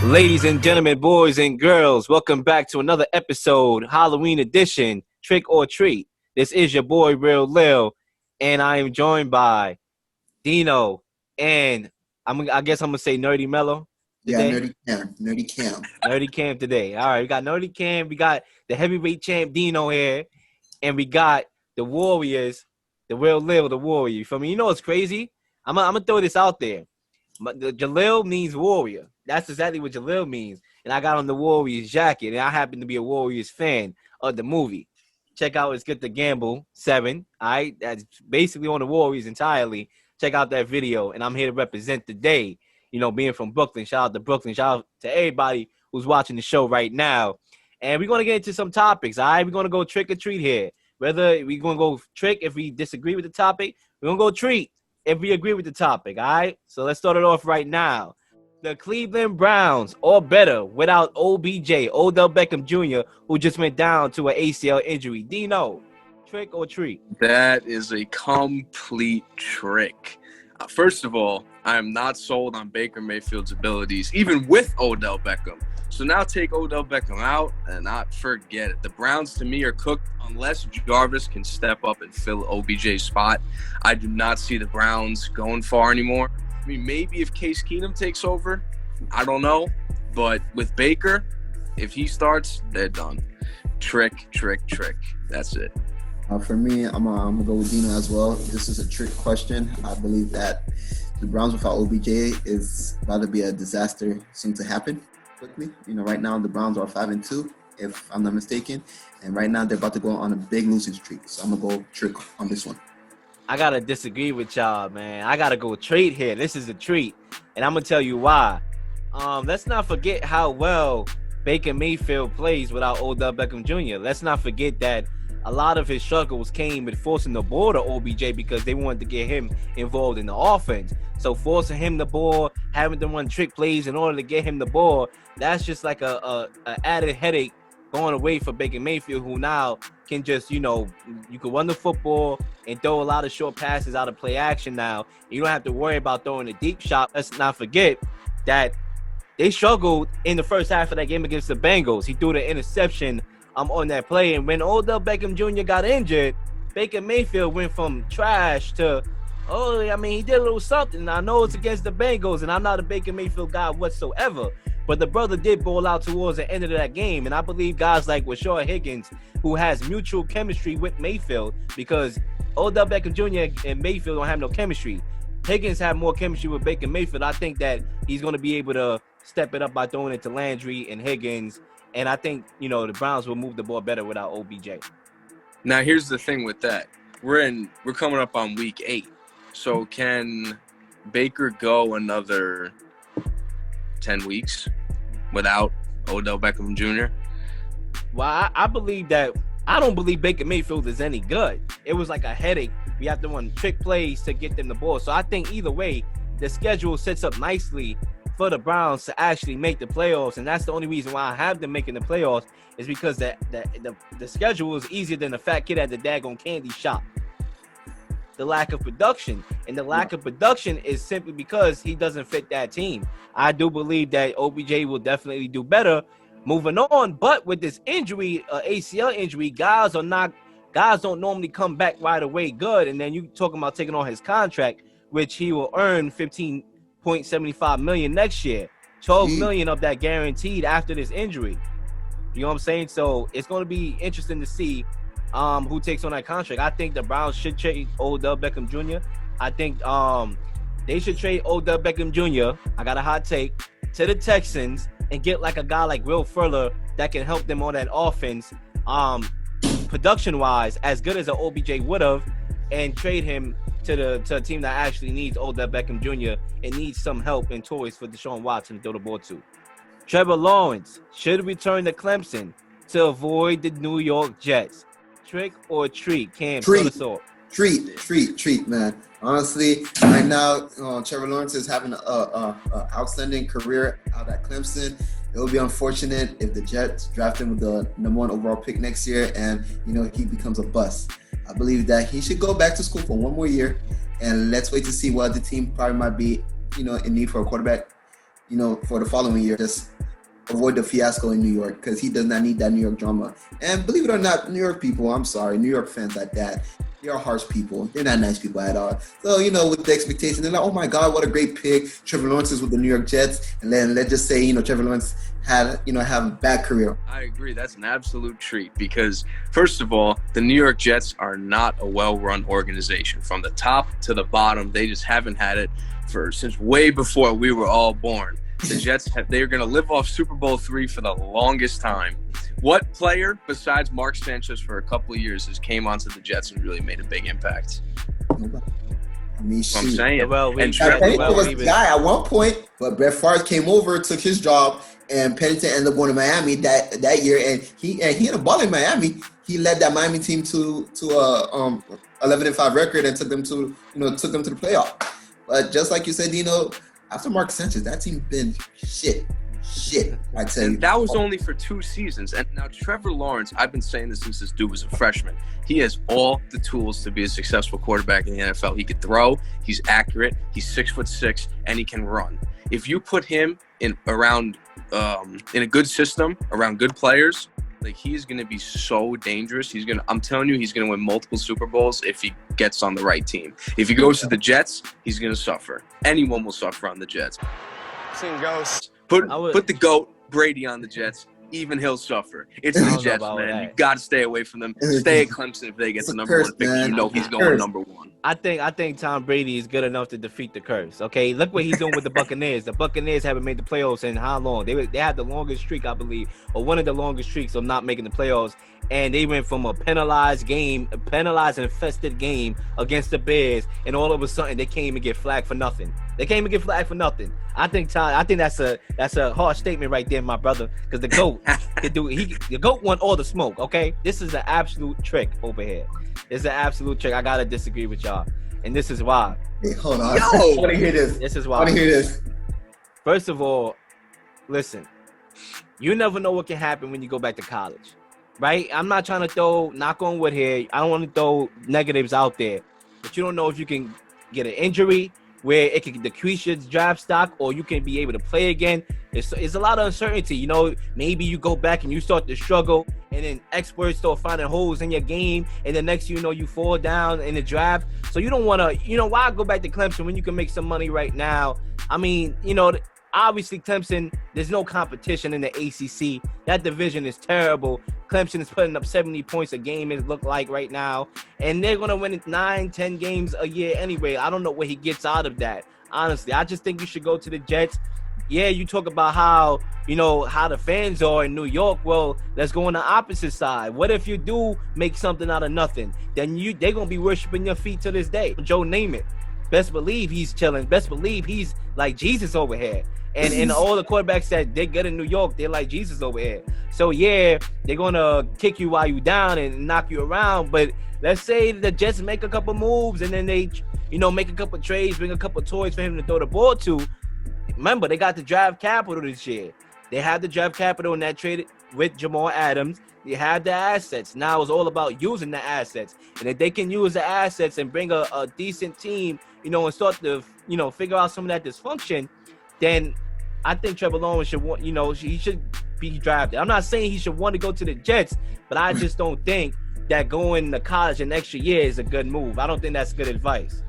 Ladies and gentlemen, boys and girls, welcome back to another episode, Halloween edition, Trick or Treat. This is your boy, Real Lil, and I am joined by Dino, and I guess I'm going to say Nerdy Mello Yeah, today. Nerdy Cam. Nerdy Cam today. All right, we got Nerdy Cam, we got the heavyweight champ Dino here, and we got the Warriors, the Real Lil, the Warrior. You feel me? You know what's crazy? I'm going to throw this out there. The Jalil means warrior. That's exactly what Jalil means. And I got on the Warriors jacket, and I happen to be a Warriors fan of the movie. Check out It's Good to Gamble 7. All right, that's basically on the Warriors entirely. Check out that video, and I'm here to represent the day. You know, being from Brooklyn. Shout out to Brooklyn. Shout out to everybody who's watching the show right now. And we're going to get into some topics, all right? We're going to go trick or treat here. Whether we're going to go trick if we disagree with the topic, we're going to go treat if we agree with the topic, all right? So let's start it off right now. The Cleveland Browns are better without OBJ, Odell Beckham Jr., who just went down to an ACL injury. Dino, trick or treat? That is a complete trick. First of all, I am not sold on Baker Mayfield's abilities, even with Odell Beckham. So now take Odell Beckham out and not forget it. The Browns, to me, are cooked unless Jarvis can step up and fill OBJ's spot. I do not see the Browns going far anymore. I mean, maybe if Case Keenum takes over, I don't know. But with Baker, if he starts, they're done. Trick. That's it. For me, I'm gonna go with Dino as well. This is a trick question. I believe that the Browns without OBJ is about to be a disaster soon to happen quickly. You know, right now the Browns are 5-2, if I'm not mistaken, and right now they're about to go on a big losing streak. So I'm gonna go trick on this one. I got to disagree with y'all, man. I got to go treat here. This is a treat, and I'm going to tell you why. Let's not forget how well Baker Mayfield plays without Odell Beckham Jr. Let's not forget that a lot of his struggles came with forcing the ball to OBJ because they wanted to get him involved in the offense. So forcing him the ball, having to run trick plays in order to get him the ball, that's just like a added headache going away for Baker Mayfield, who now can just, you can run the football and throw a lot of short passes out of play action now. You don't have to worry about throwing a deep shot. Let's not forget that they struggled in the first half of that game against the Bengals. He threw the interception on that play. And when Odell Beckham Jr. got injured, Baker Mayfield went from trash to, he did a little something. I know it's against the Bengals, and I'm not a Baker Mayfield guy whatsoever. But the brother did ball out towards the end of that game. And I believe guys like Rashard Higgins, who has mutual chemistry with Mayfield, because Odell Beckham Jr. and Mayfield don't have no chemistry. Higgins have more chemistry with Baker Mayfield. I think that he's going to be able to step it up by throwing it to Landry and Higgins. And I think, the Browns will move the ball better without OBJ. Now, here's the thing with that. We're coming up on week 8. So can Baker go another 10 weeks without Odell Beckham Jr.? Well, I believe that I don't believe Baker Mayfield is any good. It was like a headache. We have to run trick plays to get them the ball. So I think either way, the schedule sets up nicely for the Browns to actually make the playoffs. And that's the only reason why I have them making the playoffs, is because the schedule is easier than the fat kid at the daggone candy shop. The lack of production. And the lack of production is simply because he doesn't fit that team. I do believe that OBJ will definitely do better moving on. But with this injury, ACL injury, guys don't normally come back right away good. And then you talking about taking on his contract, which he will earn $15.75 million next year. $12 million of that guaranteed after this injury. You know what I'm saying? So it's going to be interesting to see who takes on that contract. I think the Browns should trade Odell Beckham Jr. I think they should trade Odell Beckham Jr. I got a hot take to the Texans and get like a guy like Will Fuller that can help them on that offense, production-wise, as good as an OBJ would have, and trade him to a team that actually needs Odell Beckham Jr. and needs some help and toys for Deshaun Watson to throw the ball to. Trevor Lawrence should return to Clemson to avoid the New York Jets. Trick or treat? Cam, Treat, man. Honestly, right now, Trevor Lawrence is having a outstanding career out at Clemson. It would be unfortunate if the Jets draft him with the number 1 overall pick next year and, he becomes a bust. I believe that he should go back to school for one more year, and let's wait to see what the team probably might be, in need for a quarterback. for the following year, just avoid the fiasco in New York because he does not need that New York drama. And believe it or not, New York people, I'm sorry, New York fans like that, they are harsh people. They're not nice people at all. So, with the expectation, they're like, oh my God, what a great pick. Trevor Lawrence is with the New York Jets. And then let's just say, Trevor Lawrence have a bad career. I agree. That's an absolute treat because, first of all, the New York Jets are not a well-run organization. From the top to the bottom, they just haven't had it since way before we were all born. The Jets, they're going to live off Super Bowl III for the longest time. What player, besides Mark Sanchez for a couple of years, has came onto the Jets and really made a big impact? Nobody. I mean, That's what I'm saying. Pennington was the guy at one point, but Brett Favre came over, took his job, and Pennington ended up going to Miami that year. And he ended up balling in Miami. He led that Miami team to 11-5 record and took them to the playoff. But just like you said, Dino, after Mark Sanchez, that team been shit. I tell you. That was only for 2 seasons. And now Trevor Lawrence, I've been saying this since this dude was a freshman. He has all the tools to be a successful quarterback in the NFL. He could throw, he's accurate, he's 6'6", and he can run. If you put him in a good system around good players, like he's gonna be so dangerous. I'm telling you, he's gonna win multiple Super Bowls if he gets on the right team. If he goes to the Jets, he's gonna suffer. Anyone will suffer on the Jets. Seen ghosts. Put the GOAT Brady on the Jets. Even he'll suffer. It's the Jets, man. That. You got to stay away from them. Stay at Clemson if they get the number 1 pick. He's going number 1. I think Tom Brady is good enough to defeat the curse. Okay, look what he's doing with the Buccaneers. The Buccaneers haven't made the playoffs in how long? They had the longest streak, I believe, or one of the longest streaks of not making the playoffs. And they went from a penalized infested game against the Bears, and all of a sudden they came and get flagged for nothing. I think that's a harsh statement right there, my brother, because the GOAT the GOAT want all the smoke. Okay, this is an absolute trick over here. It's an absolute trick. I gotta disagree with y'all, and this is why. Hey, hold on. I want to hear this. This is why. I want to hear this. First of all, listen. You never know what can happen when you go back to college. Right? I'm not trying to throw knock on wood here. I don't want to throw negatives out there. But you don't know if you can get an injury where it can decrease your draft stock or you can be able to play again. It's a lot of uncertainty. Maybe you go back and you start to struggle and then experts start finding holes in your game and the next you fall down in the draft. So you don't want to, why go back to Clemson when you can make some money right now? I mean, obviously, Clemson, there's no competition in the ACC. That division is terrible. Clemson is putting up 70 points a game, it look like right now. And they're going to win 9-10 games a year anyway. I don't know what he gets out of that. Honestly, I just think you should go to the Jets. Yeah, you talk about how the fans are in New York. Well, let's go on the opposite side. What if you do make something out of nothing? Then they're going to be worshiping your feet to this day. Joe Namath. Best believe he's chilling. Best believe he's like Jesus over here. And all the quarterbacks that they're good in New York, they're like Jesus over here. So, yeah, they're going to kick you while you down and knock you around. But let's say the Jets make a couple moves and then they, make a couple trades, bring a couple toys for him to throw the ball to. Remember, they got the draft capital this year. They had the draft capital and that traded with Jamal Adams. They have the assets. Now it's all about using the assets. And if they can use the assets and bring a decent team, and start to, figure out some of that dysfunction, then I think Trevor Lawrence should want, he should be drafted. I'm not saying he should want to go to the Jets, but I just don't think that going to college an extra year is a good move. I don't think that's good advice.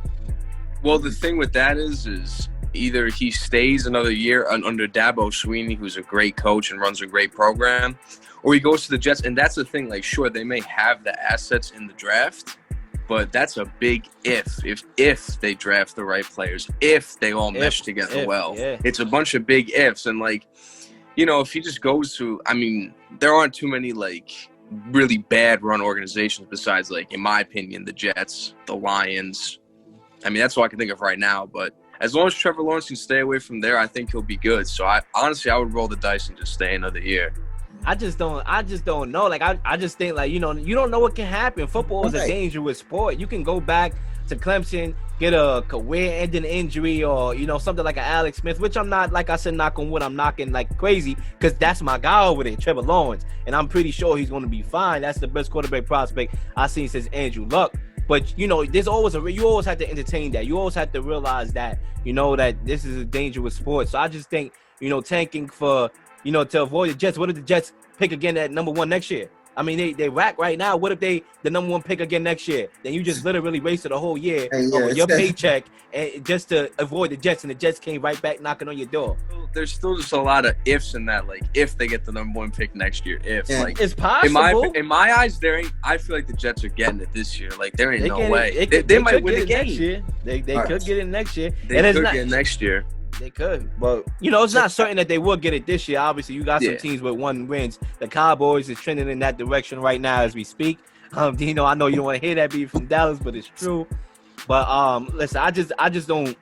Well, the thing with that is either he stays another year under Dabo Swinney, who's a great coach and runs a great program, or he goes to the Jets. And that's the thing, like, sure, they may have the assets in the draft, but that's a big if they draft the right players, if they all mesh together well. Yeah. It's a bunch of big ifs. And, if he just goes to – I mean, there aren't too many, really bad run organizations besides, in my opinion, the Jets, the Lions. I mean, that's all I can think of right now. But as long as Trevor Lawrence can stay away from there, I think he'll be good. So, I would roll the dice and just stay another year. I just don't know. I just think, you don't know what can happen. Football is a dangerous sport. You can go back to Clemson, get a career-ending injury or, something like an Alex Smith, which I'm not, like I said, knock on wood, I'm knocking like crazy because that's my guy over there, Trevor Lawrence. And I'm pretty sure he's going to be fine. That's the best quarterback prospect I've seen since Andrew Luck. But, there's always you always have to entertain that. You always have to realize that, that this is a dangerous sport. So I just think tanking for, to avoid the Jets. What if the Jets pick again at number 1 next year? I mean, they whack right now. What if they the number 1 pick again next year? Then you just literally wasted a whole year of your paycheck and just to avoid the Jets, and the Jets came right back knocking on your door. There's still just a lot of ifs in that. Like, if they get the number 1 pick next year, like it's possible. In my eyes, I feel like the Jets are getting it this year. Like, there ain't no way. They might win the game next year. They could get it next year. They could get it next year. They could, but it's not certain that they will get it this year. Obviously, you got some teams with 1 wins. The Cowboys is trending in that direction right now as we speak. I know you don't want to hear that being from Dallas, but it's true. But listen, I just don't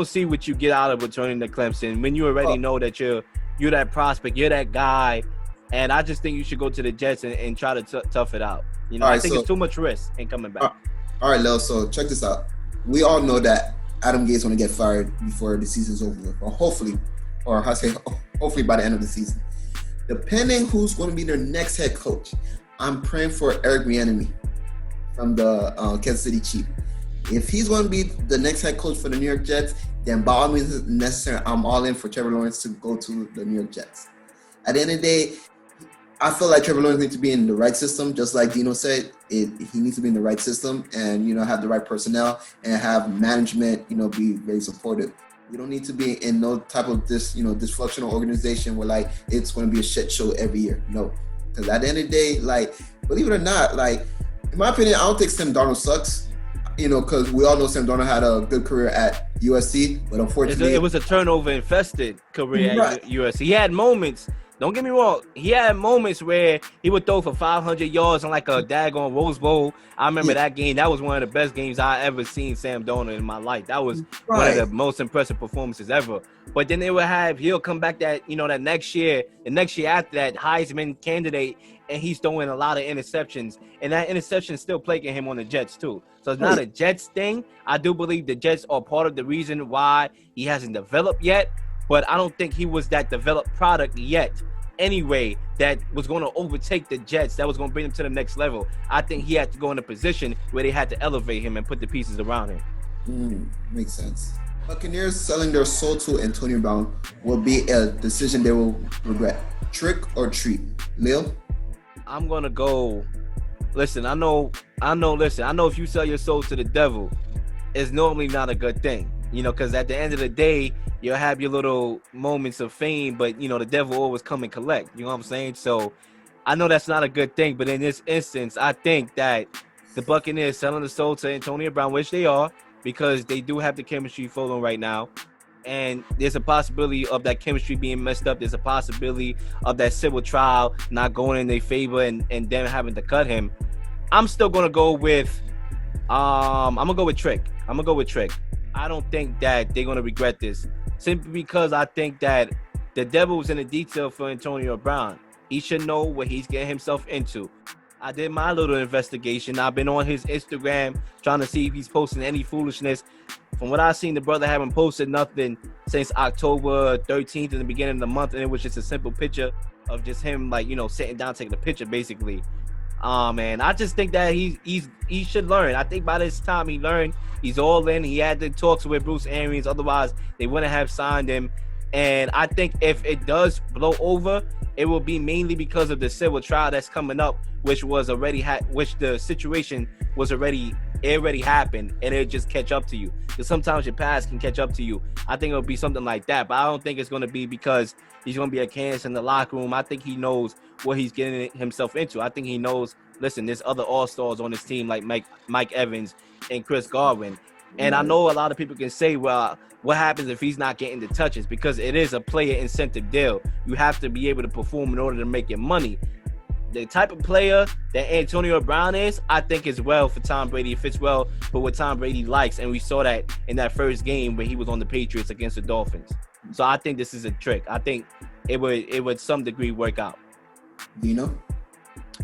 see what you get out of returning to Clemson when you already know that you're that prospect, you're that guy, and I just think you should go to the Jets and try to tough it out. I think it's too much risk in coming back. All right, Lil. So check this out. We all know that Adam Gates want to get fired before the season's over, or hopefully by the end of the season. Depending who's going to be their next head coach, I'm praying for Eric Bieniemy from the Kansas City Chiefs. If he's going to be the next head coach for the New York Jets, then by all means necessary, I'm all in for Trevor Lawrence to go to the New York Jets. At the end of the day, I feel like Trevor Lawrence needs to be in the right system, just like Dino said. He needs to be in the right system and, have the right personnel and have management, be very supportive. We don't need to be in no type of dysfunctional organization where, it's going to be a shit show every year. No. Because at the end of the day, believe it or not, in my opinion, I don't think Sam Darnold sucks. Because we all know Sam Darnold had a good career at USC, but unfortunately... It was a turnover-infested career at USC. He had moments... Don't get me wrong. He had moments where he would throw for 500 yards on a daggone Rose Bowl. I remember that game. That was one of the best games I ever seen Sam Darnold in my life. That was one of the most impressive performances ever. But then he'll come back that next year, the next year after that, Heisman candidate, and he's throwing a lot of interceptions. And that interception is still plaguing him on the Jets too. So it's not a Jets thing. I do believe the Jets are part of the reason why he hasn't developed yet. But I don't think he was that developed product yet. Anyway, that was going to overtake the Jets, that was going to bring them to the next level. I think he had to go in a position where they had to elevate him and put the pieces around him. Makes sense. Buccaneers selling their soul to Antonio Brown will be a decision they will regret. Trick or treat? Lil? I'm going to go. Listen, I know if you sell your soul to the devil, it's normally not a good thing. Because at the end of the day, you'll have your little moments of fame, but, the devil always come and collect. You know what I'm saying? So I know that's not a good thing, but in this instance, I think that the Buccaneers selling the soul to Antonio Brown, which they are, because they do have the chemistry flowing right now. And there's a possibility of that chemistry being messed up. There's a possibility of that civil trial not going in their favor and them having to cut him. I'm still going to go with Trick. I don't think that they're going to regret this, simply because I think that the devil's in the detail for Antonio Brown. He should know what he's getting himself into. I did my little investigation. I've been on his Instagram trying to see if he's posting any foolishness. From what I've seen, the brother haven't posted nothing since October 13th in the beginning of the month, and it was just a simple picture of just him, sitting down taking a picture, basically. And I just think that he should learn. I think by this time he learned. He's all in. He had the talks with Bruce Arians. Otherwise, they wouldn't have signed him. And I think if it does blow over, it will be mainly because of the civil trial that's coming up, which was already which the situation was already happened, and it'll just catch up to you. Because sometimes your past can catch up to you. I think it'll be something like that, but I don't think it's going to be because he's going to be a cancer in the locker room. I think he knows what he's getting himself into. I think he knows, listen, there's other all-stars on this team like Mike Evans and Chris Godwin. And I know a lot of people can say, well, what happens if he's not getting the touches? Because it is a player incentive deal. You have to be able to perform in order to make your money. The type of player that Antonio Brown is, I think is well for Tom Brady. It fits well for what Tom Brady likes. And we saw that in that first game when he was on the Patriots against the Dolphins. So I think this is a trick. I think it would some degree work out. Dino?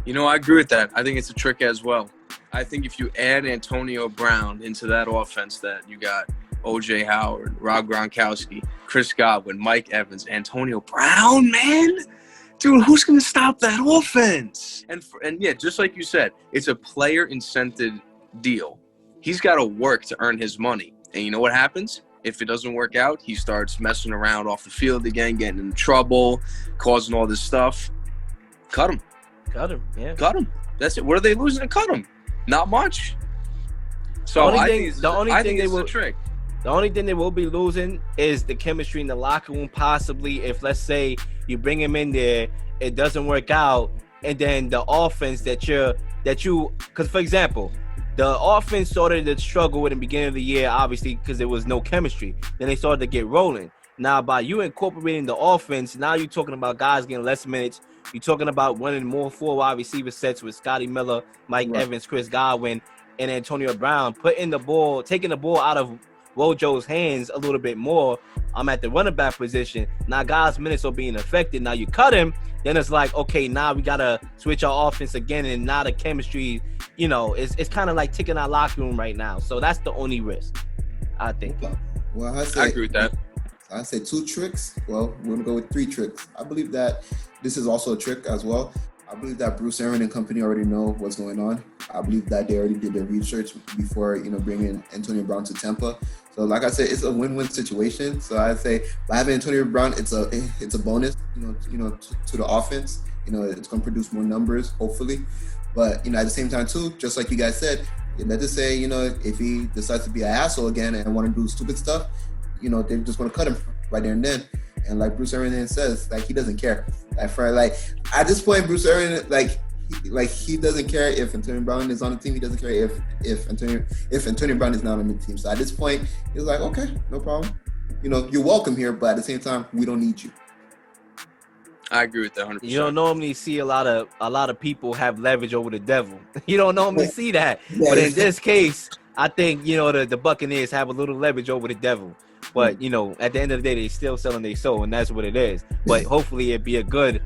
I agree with that. I think it's a trick as well. I think if you add Antonio Brown into that offense that you got O.J. Howard, Rob Gronkowski, Chris Godwin, Mike Evans, Antonio Brown, man, dude, who's going to stop that offense? And yeah, just like you said, it's a player incented deal. He's got to work to earn his money. And you know what happens? If it doesn't work out, he starts messing around off the field again, getting in trouble, causing all this stuff. Cut him. Cut him. Yeah. Cut him. That's it. What are they losing to cut him? Not much. So I think it's a trick. The only thing they will be losing is the chemistry in the locker room. Possibly, if let's say you bring him in there, it doesn't work out, and then the offense because for example, the offense started to struggle in the beginning of the year, obviously because there was no chemistry. Then they started to get rolling. Now, by you incorporating the offense, now you're talking about guys getting less minutes. You're talking about running more 4 wide receiver sets with Scotty Miller, Mike Evans, Chris Godwin, and Antonio Brown, taking the ball out of Rojo's hands a little bit more. I'm at the running back position. Now guys' minutes are being affected. Now you cut him, then it's like, okay, now we gotta switch our offense again, and now the chemistry, it's kind of like ticking our locker room right now. So that's the only risk, I think. Well, I agree with that. I say 2 tricks. Well, we're gonna go with 3 tricks. I believe that this is also a trick as well. I believe that Bruce Aaron and company already know what's going on. I believe that they already did their research before, bringing Antonio Brown to Tampa. So, like I said, it's a win-win situation. So I say by having Antonio Brown, it's a bonus, to the offense. It's going to produce more numbers, hopefully. But at the same time too, just like you guys said, let's just say if he decides to be an asshole again and want to do stupid stuff, they're just going to cut him right there and then. And like Bruce Aaron says, he doesn't care. At this point, Bruce Aaron, he doesn't care if Antonio Brown is on the team. He doesn't care if Antonio Brown is not on the team. So at this point, he's like, okay, no problem. You're welcome here, but at the same time, we don't need you. I agree with that 100%. You don't normally see a lot of people have leverage over the devil. You don't normally see that. Yeah. But in this case, I think the Buccaneers have a little leverage over the devil. But at the end of the day, they still selling their soul, and that's what it is. But hopefully, it'd be a good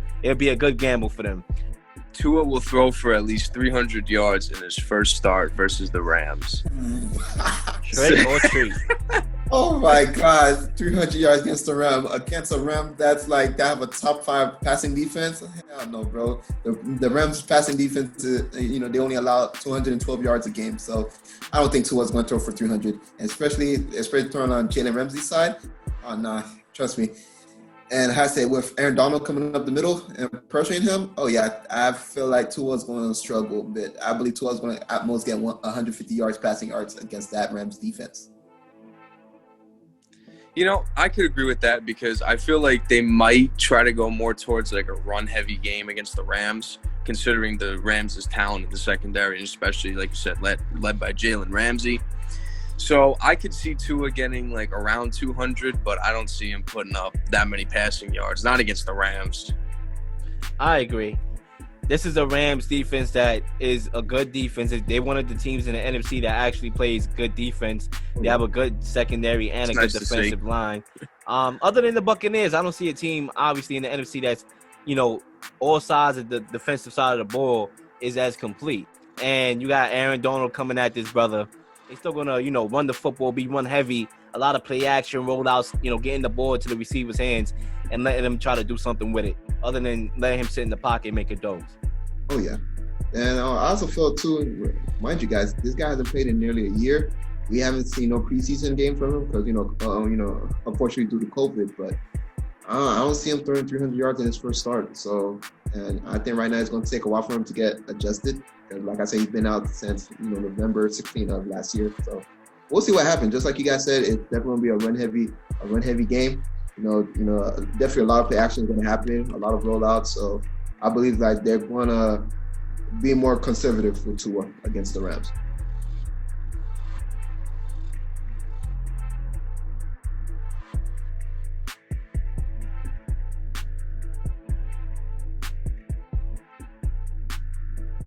gamble for them. Tua will throw for at least 300 yards in his first start versus the Rams. Straight or treat? Oh my God, 300 yards against the Rams. Against a Ram that's they have a top 5 passing defense. Hell no, bro. The Rams passing defense, they only allow 212 yards a game. So I don't think Tua's going to throw for 300, and especially throwing on Jalen Ramsey's side. Oh nah, trust me. And I say with Aaron Donald coming up the middle and pressuring him, oh yeah, I feel like Tua's going to struggle a bit. I believe Tua's going to at most get 150 yards passing yards against that Rams defense. I could agree with that because I feel like they might try to go more towards a run-heavy game against the Rams, considering the Rams' talent in the secondary, and especially, like you said, led by Jalen Ramsey. So I could see Tua getting around 200, but I don't see him putting up that many passing yards, not against the Rams. I agree. This is a Rams defense that is a good defense. They're one of the teams in the NFC that actually plays good defense. They have a good secondary and a good defensive line. Other than the Buccaneers, I don't see a team, obviously, in the NFC that's, all sides of the defensive side of the ball is as complete. And you got Aaron Donald coming at this brother. They're still going to, run the football, be run heavy, a lot of play action, rollouts, getting the ball to the receiver's hands and letting them try to do something with it, other than letting him sit in the pocket and make a dose. Oh, yeah. And I also feel, too, mind you guys, this guy hasn't played in nearly a year. We haven't seen no preseason game from him because, unfortunately due to COVID. But I don't see him throwing 300 yards in his first start. So, and I think right now it's going to take a while for him to get adjusted. And like I said, he's been out since, November 16th of last year. So we'll see what happens. Just like you guys said, it's definitely going to be a run heavy game. Definitely a lot of play action is going to happen, a lot of rollouts. So I believe they're going to be more conservative with Tua against the Rams.